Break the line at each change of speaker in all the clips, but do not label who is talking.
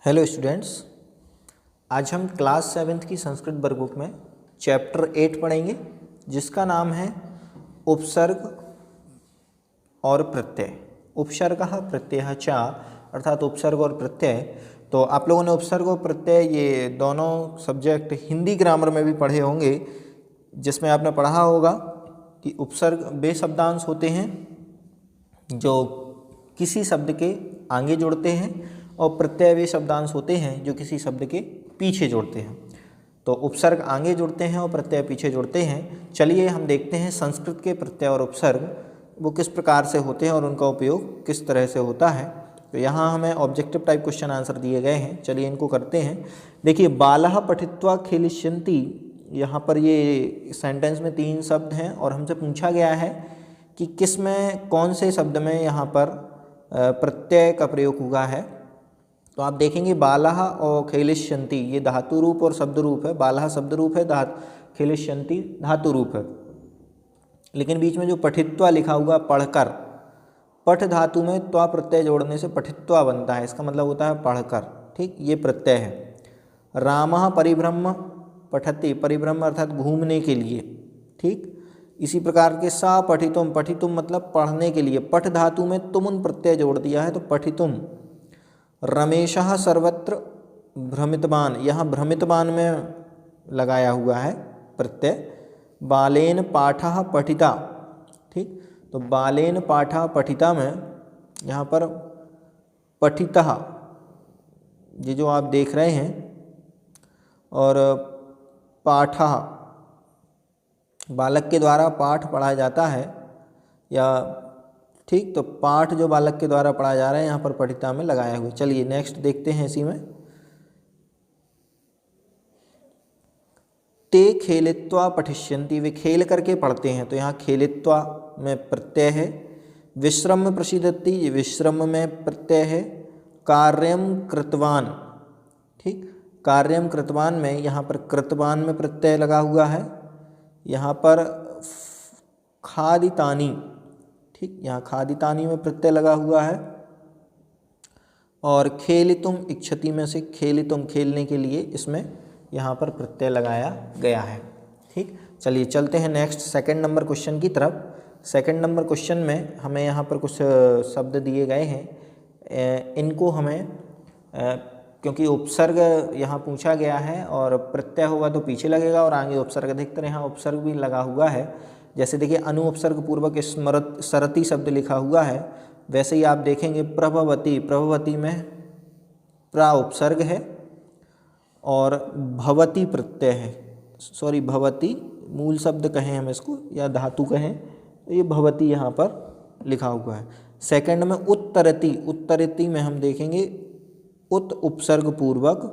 Hello students, आज हम class 7th की संस्कृत वर्कबुक में चैप्टर 8 पढ़ेंगे जिसका नाम है उपसर्ग और प्रत्यय। उपसर्गः प्रत्ययः च अर्थात उपसर्ग और प्रत्यय। तो आप लोगों ने उपसर्ग और प्रत्यय ये दोनों सब्जेक्ट हिंदी ग्रामर में भी पढ़े होंगे, जिसमें आपने पढ़ा होगा कि उपसर्ग वे शब्दांश होते हैं जो किसी शब्द के आगे जुड़ते हैं और प्रत्यय वे शब्दांश होते हैं जो किसी शब्द के पीछे जुड़ते हैं। तो उपसर्ग आगे जुड़ते हैं और प्रत्यय पीछे जुड़ते हैं। चलिए हम देखते हैं संस्कृत के प्रत्यय और उपसर्ग वो किस प्रकार से होते हैं और उनका उपयोग किस तरह से होता है। तो यहाँ हमें ऑब्जेक्टिव टाइप क्वेश्चन आंसर दिए गए हैं, चलिए इनको करते हैं। देखिए, बालः पठित्वा खेलिष्यन्ति, यहाँ पर ये सेंटेंस में 3 शब्द हैं और हमसे पूछा गया है कि किस में कौन से शब्द में यहाँ पर प्रत्यय का प्रयोग हुआ है। तो आप देखेंगे बालः और खेलिष्यन्ति ये धातु रूप और शब्द रूप है। बालः शब्द रूप है, खेलिष्यन्ति धातु रूप है। लेकिन बीच में जो पठित्वा लिखा हुआ पढ़कर, पठ धातु में त्वा प्रत्यय जोड़ने से पठित्वा बनता है, इसका मतलब होता है पढ़कर। ठीक, ये प्रत्यय है। रामः परिभ्रम पठति, परिभ्रम अर्थात घूमने के लिए। ठीक, इसी प्रकार के सा पठितुम, पठितुम मतलब पढ़ने के लिए। पठ धातु में तुमुन प्रत्यय जोड़ दिया है तो पठितुम। रमेशः सर्वत्र भ्रमितवान, यहाँ भ्रमितवान में लगाया हुआ है प्रत्यय। बालेन पाठः पठिता, ठीक, तो बालेन पाठः पठिता में यहाँ पर पठितः ये जो आप देख रहे हैं, और पाठः बालक के द्वारा पाठ पढ़ाया जाता है या ठीक, तो पाठ जो बालक के द्वारा पढ़ा जा रहा है यहाँ पर पठिता में लगाया हुआ। चलिए नेक्स्ट देखते हैं इसी में। ते खेलित्वा पठिष्यन्ति, वे खेल करके पढ़ते हैं, तो यहाँ खेलित्वा में प्रत्यय है। विश्रम प्रसीदति, ये विश्रम में प्रत्यय है। कार्यम कृतवान, ठीक, कार्यम कृतवान में यहाँ पर कृतवान में प्रत्यय लगा हुआ है। यहाँ पर खादितानि, ठीक, यहाँ खादितानि में प्रत्यय लगा हुआ है। और खेलितुम इच्छति में से खेलितुम खेलने के लिए इसमें यहाँ पर प्रत्यय लगाया गया है। ठीक, चलिए चलते हैं नेक्स्ट सेकंड नंबर क्वेश्चन की तरफ। सेकंड नंबर क्वेश्चन में हमें यहाँ पर कुछ शब्द दिए गए हैं, इनको हमें क्योंकि उपसर्ग यहाँ पूछा गया है और प्रत्यय होगा तो पीछे लगेगा और आगे उपसर्ग, अधिकतर यहाँ उपसर्ग भी लगा हुआ है। जैसे देखिए अनु उपसर्ग पूर्वक स्मरत सरति शब्द लिखा हुआ है, वैसे ही आप देखेंगे प्रभवती, प्रभवती में प्रा उपसर्ग है और भवती प्रत्यय है। सॉरी, भवती मूल शब्द कहें हम इसको या धातु कहें, तो ये भवती यहाँ पर लिखा हुआ है। सेकंड में उत्तरति, उत्तरति में हम देखेंगे उत उपसर्ग पूर्वक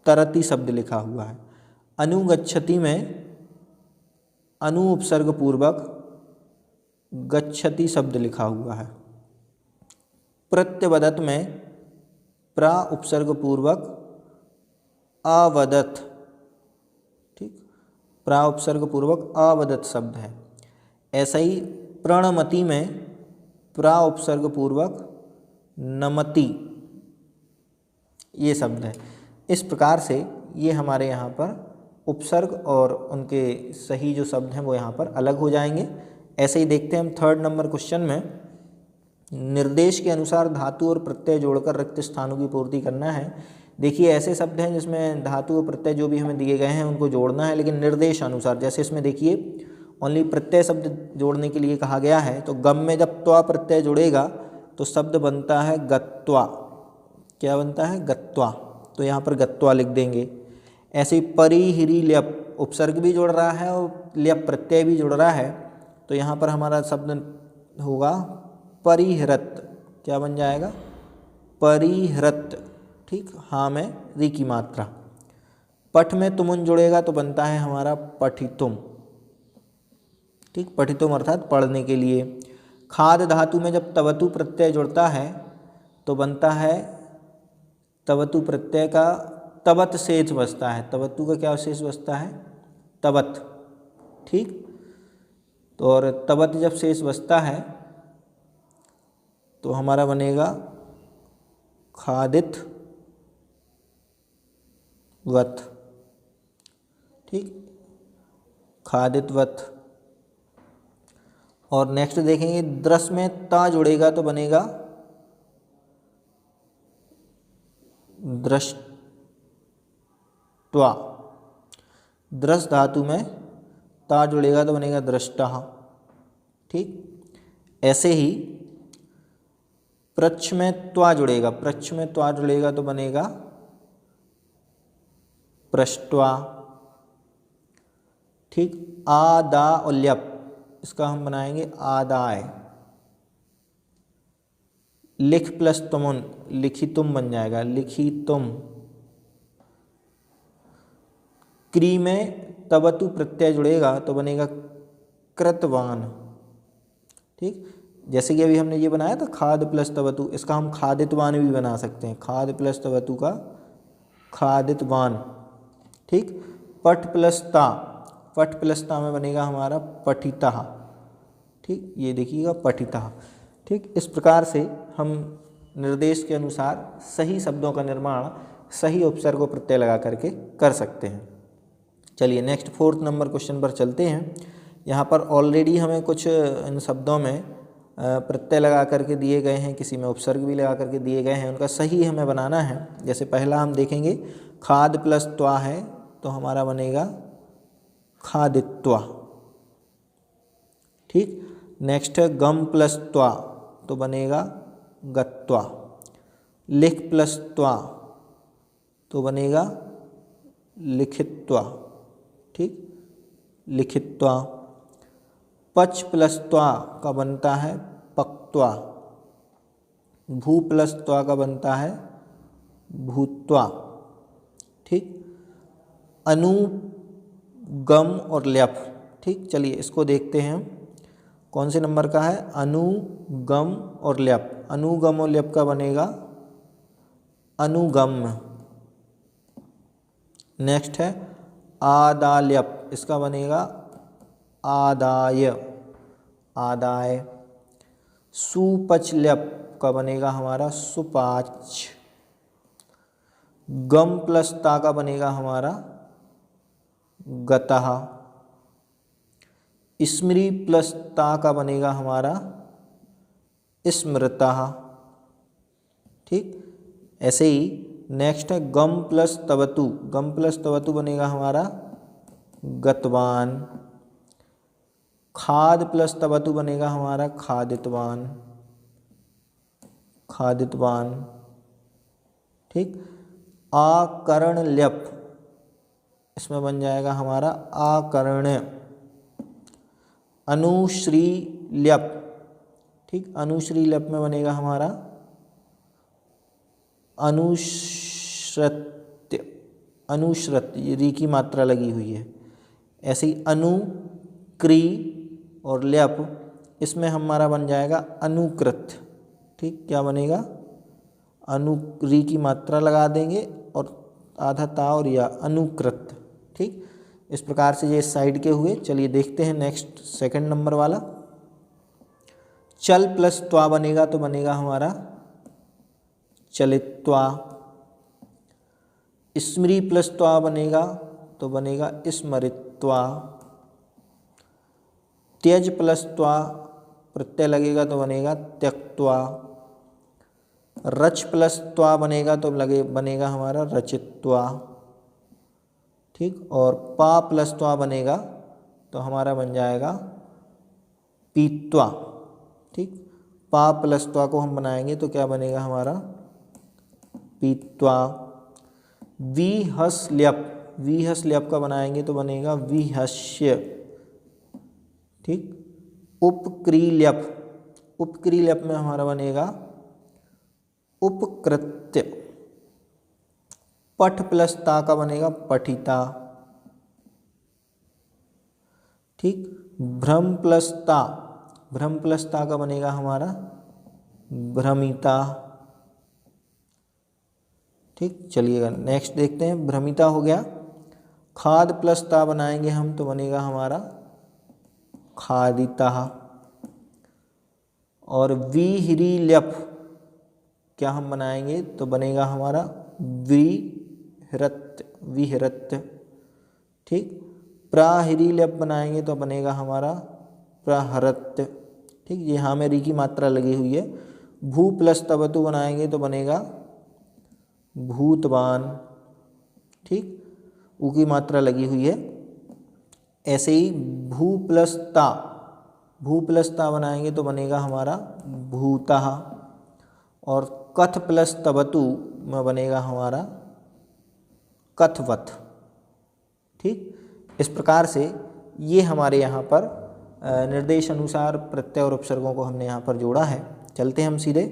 तरति शब्द लिखा हुआ है। अनुगच्छति में अनु उपसर्ग पूर्वक गच्छति शब्द लिखा हुआ है। प्रत्यवदत में प्रा उपसर्ग पूर्वक अवदत, ठीक, प्रा उपसर्ग पूर्वक अवदत शब्द है। ऐसा ही प्रणमति में प्रा उपसर्ग पूर्वक नमति ये शब्द है। इस प्रकार से ये हमारे यहाँ पर उपसर्ग और उनके सही जो शब्द हैं वो यहाँ पर अलग हो जाएंगे। ऐसे ही देखते हैं हम थर्ड नंबर क्वेश्चन में। निर्देश के अनुसार धातु और प्रत्यय जोड़कर रिक्त स्थानों की पूर्ति करना है। देखिए ऐसे शब्द हैं जिसमें धातु और प्रत्यय जो भी हमें दिए गए हैं उनको जोड़ना है, लेकिन निर्देश अनुसार। जैसे इसमें देखिए ओनली प्रत्यय शब्द जोड़ने के लिए कहा गया है, तो गम में जब त्वा प्रत्यय जुड़ेगा तो शब्द बनता है गत्वा। क्या बनता है? गत्वा। तो यहाँ पर गत्वा लिख देंगे। ऐसे ही परि हिरी ल्यप उपसर्ग भी जुड़ रहा है और ल्यप प्रत्यय भी जुड़ रहा है, तो यहाँ पर हमारा शब्द होगा परिहृत। क्या बन जाएगा? परिहृत। ठीक, हाँ में री की मात्रा। पठ में तुमुन जुड़ेगा तो बनता है हमारा पठितुम। ठीक, पठितुम अर्थात पढ़ने के लिए। खाद धातु में जब तवतु प्रत्यय जुड़ता है तो बनता है तवतु प्रत्यय का तवत शेष बचता है। तवतु का क्या शेष बचता है? तवत। ठीक, तो और तवत जब शेष बचता है तो हमारा बनेगा खादित वत, ठीक, खादितवत। और नेक्स्ट देखेंगे, द्रस में ता जुड़ेगा तो बनेगा दृष्ट्वा। द्रस धातु में ता जुड़ेगा तो बनेगा दृष्टा, ठीक। ऐसे ही प्रच्छ में त्वा जुड़ेगा, प्रच्छ में त्वा जुड़ेगा तो बनेगा पृष्ट्वा, ठीक। आ दा और ल्यप, इसका हम बनाएंगे आदाय। लिख प्लस तुमुन, लिखितुम बन जाएगा लिखितुम। क्री में तवतु प्रत्यय जुड़ेगा तो बनेगा कृतवान, ठीक। जैसे कि अभी हमने ये बनाया था खाद प्लस तवतु, इसका हम खादितवान भी बना सकते हैं। खाद प्लस तवतु का खादितवान, ठीक। पठ प्लस ता, पठ प्लस ता में बनेगा हमारा पठिता, ठीक। ये देखिएगा पठिता, ठीक। इस प्रकार से हम निर्देश के अनुसार सही शब्दों का निर्माण सही उपसर्ग को प्रत्यय लगा करके कर सकते हैं। चलिए नेक्स्ट 4th नंबर क्वेश्चन पर चलते हैं। यहाँ पर ऑलरेडी हमें कुछ इन शब्दों में प्रत्यय लगा करके दिए गए हैं, किसी में उपसर्ग भी लगा करके दिए गए हैं, उनका सही हमें बनाना है। जैसे पहला हम देखेंगे खाद प्लस त्वा है तो हमारा बनेगा खादित्वा, ठीक। नेक्स्ट है गम प्लस त्वा तो बनेगा गत्वा। लिख प्लस त्वा तो बनेगा लिखित्वा, ठीक, लिखित्वा। पच प्लस त्वा का बनता है पक्त्वा। भू प्लस त्वा का बनता है भूत्वा, ठीक। अनु, गम और ल्यप, ठीक। चलिए इसको देखते हैं कौन से नंबर का है, अनु, गम और ल्यप। अनुगम और ल्यप का बनेगा अनुगम। नेक्स्ट है आदाल्यप, इसका बनेगा आदाय, आदाय। सुपचल्यप का बनेगा हमारा सुपाच। गम प्लस ता का बनेगा हमारा गतः। स्मृ प्लस ता का बनेगा हमारा स्मृतः, ठीक। ऐसे ही नेक्स्ट है गम प्लस तवतु, गम प्लस तवतु बनेगा हमारा गतवान। खाद प्लस तवतु बनेगा हमारा खादितवान, खादितवान, ठीक। आकर्ण्यप, इसमें बन जाएगा हमारा आकर्ण्य। अनुश्रील्यप, ठीक, अनुश्रील्यप में बनेगा हमारा अनुश्रत्य, अनुश्रत, ये री की मात्रा लगी हुई है। ऐसे ही अनु, क्री और ल्यप, इसमें हमारा बन जाएगा अनुकृत, ठीक। क्या बनेगा, अनु, री की मात्रा लगा देंगे और आधा ता और या, अनुकृत, ठीक। इस प्रकार से ये साइड के हुए। चलिए देखते हैं नेक्स्ट 2nd नंबर वाला। चल प्लस त्वा बनेगा तो बनेगा हमारा चलित्वा। स्मृ प्लस त्वा बनेगा तो बनेगा स्मरित्वा। त्यज प्लस त्वा प्रत्यय लगेगा तो बनेगा त्यक्त्वा। रच प्लस त्वा बनेगा तो बनेगा हमारा रचित्वा, ठीक। और पा प्लस त्वा बनेगा तो हमारा बन जाएगा पीत्वा, ठीक। पा प्लस त्वा को हम बनाएंगे तो क्या बनेगा हमारा पीत्वा। विहस्ल्यप, विहस्ल्यप का बनाएंगे तो बनेगा विहस्य, ठीक। उपक्रील्यप, उपक्रील्यप में हमारा बनेगा उपकृत्य। पठ प्लस ता का बनेगा पठिता, ठीक। भ्रम प्लस ता, भ्रम प्लस ता का बनेगा हमारा भ्रमिता, ठीक। चलिएगा नेक्स्ट देखते हैं। भ्रमिता हो गया। खाद प्लस ता बनाएंगे हम तो बनेगा हमारा खादिता। और विहिरील्यप, क्या हम बनाएंगे तो बनेगा हमारा विहृत्य। ठीक, प्राहिरी ल्यप बनाएंगे तो बनेगा हमारा प्रहृत्य। ठीक, यहाँ में री की मात्रा लगी हुई है। भू प्लस तवतु बनाएंगे तो बनेगा भूतवान। ठीक, ऊ की मात्रा लगी हुई है। ऐसे ही भू प्लस ता बनाएंगे तो बनेगा हमारा भूतः। और कथ प्लस तवतु में बनेगा हमारा कथवत। ठीक, इस प्रकार से ये हमारे यहाँ पर निर्देश अनुसार प्रत्यय और उपसर्गों को हमने यहाँ पर जोड़ा है। चलते हैं हम सीधे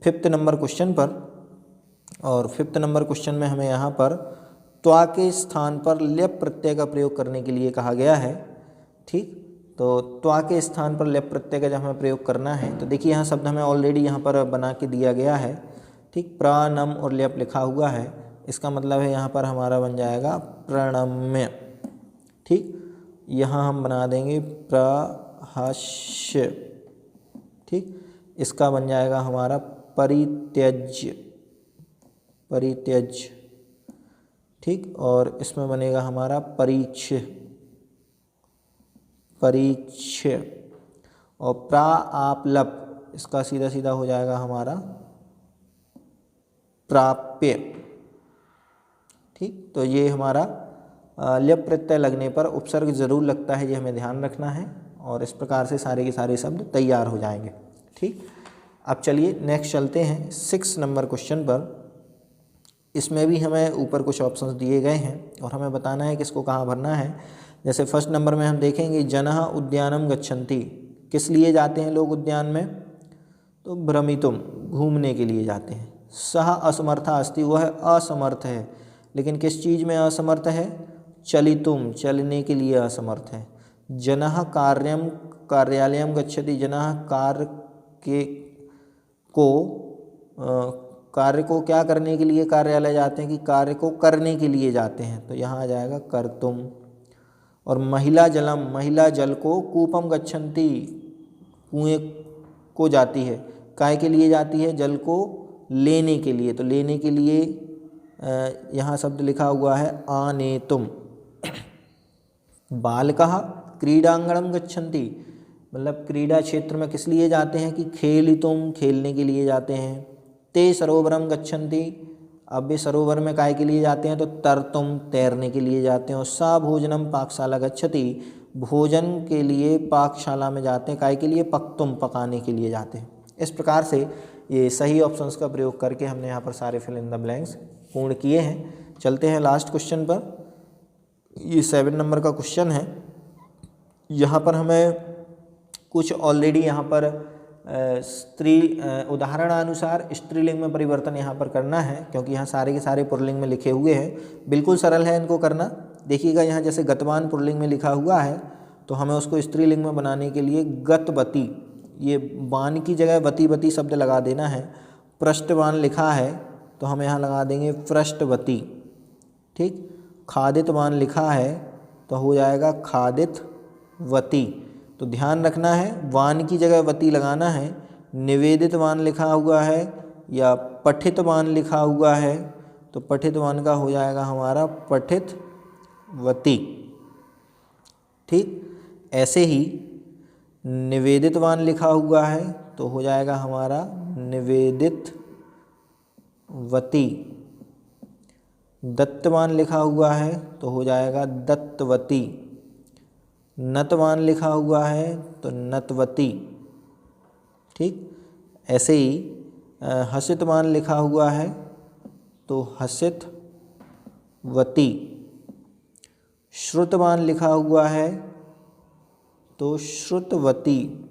5th नंबर क्वेश्चन पर। और 5th नंबर क्वेश्चन में हमें यहाँ पर त्वा के स्थान पर ल्यप प्रत्यय का प्रयोग करने के लिए कहा गया है। ठीक, तो त्वा के स्थान पर ल्यप प्रत्यय का जब हमें प्रयोग करना है तो देखिए यहाँ शब्द हमें ऑलरेडी यहाँ पर बना के दिया गया है। ठीक, प्राणम और ल्यप लिखा हुआ है, इसका मतलब है यहाँ पर हमारा बन जाएगा प्रणम्य। ठीक, यहाँ हम बना देंगे प्रहस्य। ठीक, इसका बन जाएगा हमारा परित्यज्य। ठीक, और इसमें बनेगा हमारा परीक्ष। और प्रा आप लप, इसका सीधा सीधा हो जाएगा हमारा प्राप्य। ठीक, तो ये हमारा ल्यप प्रत्यय लगने पर उपसर्ग जरूर लगता है, ये हमें ध्यान रखना है। और इस प्रकार से सारे के सारे शब्द तैयार हो जाएंगे। ठीक, अब चलिए नेक्स्ट चलते हैं 6 नंबर क्वेश्चन पर। इसमें भी हमें ऊपर कुछ ऑप्शंस दिए गए हैं और हमें बताना है किसको कहाँ भरना है। जैसे फर्स्ट नंबर में हम देखेंगे जनः उद्यानम गच्छन्ति, किस लिए जाते हैं लोग उद्यान में, तो भ्रमितुम, घूमने के लिए जाते हैं। सह असमर्था अस्ति, वह असमर्थ है, लेकिन किस चीज़ में असमर्थ है, चलितुम, चलने के लिए असमर्थ है। जनः कार्यम कार्यालयम गच्छति, जनः कार्य को क्या करने के लिए कार्यालय जाते हैं, कि कार्य को करने के लिए जाते हैं, तो यहाँ आ जाएगा कर्तुम। और महिला जलम, महिला जल को कूपम गच्छन्ति, कुएं को जाती है, काय के लिए जाती है, जल को लेने के लिए, तो लेने के लिए यहाँ शब्द लिखा हुआ है आनेतुम। बालकः क्रीडांगणम गच्छन्ति, मतलब क्रीडा क्षेत्र में किस लिए जाते हैं, कि खेलितुम, खेलने के लिए जाते हैं। ते सरोवरम गच्छन्ति, अब वे सरोवर में काय के लिए जाते हैं, तो तरतुम, तैरने के लिए जाते हैं। और सा भोजनम पाकशाला गच्छति, भोजन के लिए पाकशाला में जाते हैं, काय के लिए, पक्तुम, पकाने के लिए जाते हैं। इस प्रकार से ये सही ऑप्शंस का प्रयोग करके हमने यहाँ पर सारे फिल इन द ब्लैंक्स पूर्ण किए हैं। चलते हैं लास्ट क्वेश्चन पर। ये 7 नंबर का क्वेश्चन है। यहाँ पर हमें कुछ ऑलरेडी यहाँ पर उदाहरणानुसार स्त्रीलिंग में परिवर्तन यहाँ पर करना है, क्योंकि यहाँ सारे के सारे पुल्लिंग में लिखे हुए हैं। बिल्कुल सरल है इनको करना। देखिएगा यहाँ जैसे गतवान पुल्लिंग में लिखा हुआ है, तो हमें उसको स्त्रीलिंग में बनाने के लिए गतवती, ये बान की जगह वती शब्द लगा देना है। पृष्ठवान लिखा है तो हम यहाँ लगा देंगे पृष्ठवती। ठीक, खादितवान लिखा है तो हो जाएगा खादितवती। तो ध्यान रखना है, वान की जगह वती लगाना है। निवेदितवान लिखा हुआ है या पठितवान लिखा हुआ है तो पठितवान का हो जाएगा हमारा पठितवती। ठीक, ऐसे ही निवेदितवान लिखा हुआ है तो हो जाएगा हमारा निवेदितवती। दत्तवान लिखा हुआ है तो हो जाएगा दत्तवती। नतवान लिखा हुआ है तो नतवती। ठीक, ऐसे ही हसितवान लिखा हुआ है तो हसितवती। श्रुतवान लिखा हुआ है तो श्रुतवती।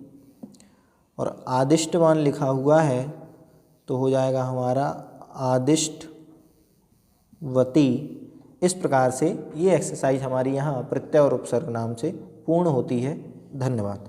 और आदिष्टवान लिखा हुआ है तो हो जाएगा हमारा आदिष्टवती। इस प्रकार से ये एक्सरसाइज हमारी यहाँ प्रत्यय और उपसर्ग नाम से पूर्ण होती है। धन्यवाद।